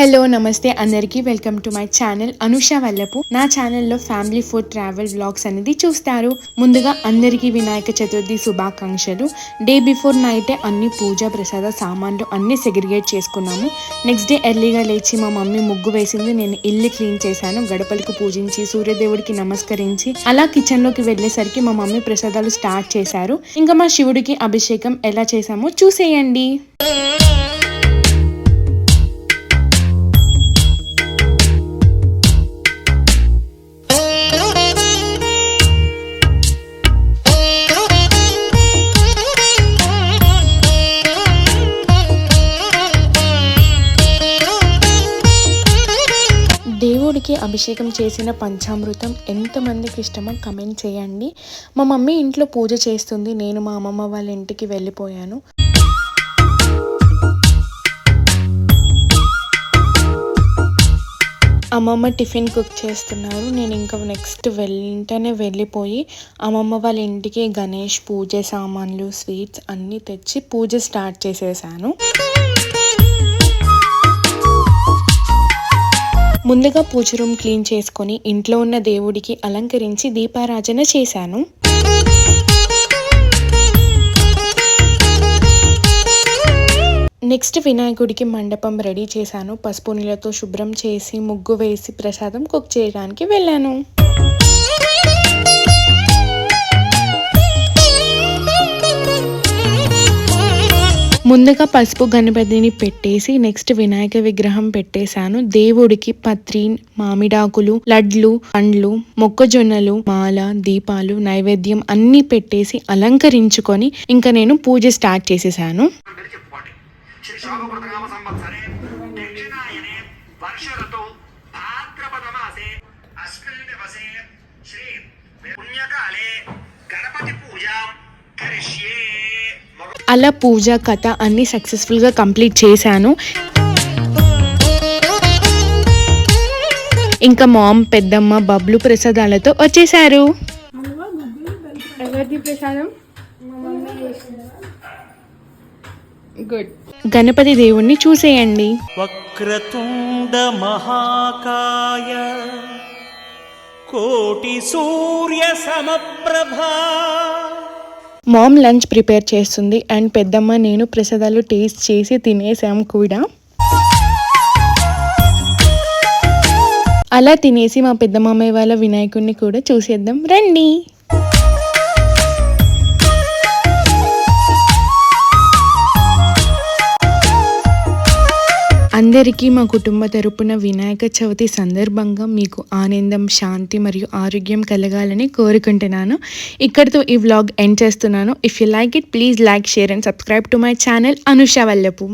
Hello నమస్తే అందరికీ welcome to my channel Anusha Vallapu. నా ఛానల్లో ఫ్యామిలీ ఫుడ్ ట్రావెల్ వ్లాగ్స్ అనేది చూస్తారు. ముందుగా అందరికీ వినాయక చతుర్థి శుభాకాంక్షలు. డే బిఫోర్ నైటే అన్ని పూజా ప్రసాద సామాన్లు అన్ని సెగ్రిగేట్ చేసుకున్నాము. నెక్స్ట్ డే ఎర్లీగా లేచి మా మమ్మీ ముగ్గు వేసింది, నేను ఇల్లు క్లీన్ చేశాను. గడపలకు పూజించి సూర్యదేవుడికి నమస్కరించి అలా కిచెన్ లోకి వెళ్ళేసరికి మా మమ్మీ ప్రసాదాలు స్టార్ట్ చేశారు. ఇంకా మా శివుడికి అభిషేకం ఎలా చేశామో చూసేయండి. దేవుడికి అభిషేకం చేసిన పంచామృతం ఎంతమందికి ఇష్టమో కమెంట్ చేయండి. మా మమ్మీ ఇంట్లో పూజ చేస్తుంది, నేను మా అమ్మమ్మ వాళ్ళ ఇంటికి వెళ్ళిపోయాను. అమ్మమ్మ టిఫిన్ కుక్ చేస్తున్నారు. నేను ఇంకా నెక్స్ట్ వెంటనే వెళ్ళిపోయి అమ్మమ్మ వాళ్ళ ఇంటికి గణేష్ పూజ సామాన్లు స్వీట్స్ అన్నీ తెచ్చి పూజ స్టార్ట్ చేసేసాను. ముందుగా పూజ రూమ్ క్లీన్ చేసుకొని ఇంట్లో ఉన్న దేవుడికి అలంకరించి దీపారాజన చేశాను. నెక్స్ట్ వినాయకుడికి మండపం రెడీ చేశాను. పసుపు నీళ్ళతో శుభ్రం చేసి ముగ్గు వేసి ప్రసాదం కుక్ చేయడానికి వెళ్ళాను. ముందుగా పసుపు గణపతిని పెట్టేసి నెక్స్ట్ వినాయక విగ్రహం పెట్టేశాను. దేవుడికి పత్రి, మామిడాకులు, లడ్లు, పండ్లు, మొక్కజొన్నలు, మాల, దీపాలు, నైవేద్యం అన్ని పెట్టేసి అలంకరించుకొని ఇంకా నేను పూజ స్టార్ట్ చేసేసాను. అలా పూజ కథ అన్ని సక్సెస్ఫుల్గా కంప్లీట్ చేశాను. ఇంకా మామ్, పెద్దమ్మ, బబ్లు ప్రసాదాలతో వచ్చేసారు. గణపతి దేవుణ్ణి చూసేయండి. వక్రతుండ మహాకాయ కోటి సూర్య సమప్రభా. మామ్ లంచ్ ప్రిపేర్ చేస్తుంది అండ్ పెద్దమ్మ నేను ప్రసాదాలు టేస్ట్ చేసి తినేసాం కూడా. అలా తినేసి మా పెద్ద మామయ్య వాళ్ళ వినాయకుడిని కూడా చూసేద్దాం రండి. అందరికీ మా కుటుంబ తరపున వినాయక చవితి సందర్భంగా మీకు ఆనందం, శాంతి మరియు ఆరోగ్యం కలగాలని కోరుకుంటున్నాను. ఇక్కడితో ఈ వ్లాగ్ ఎండ్ చేస్తున్నాను. If you like it please like, share and subscribe to my channel Anusha Vallapu.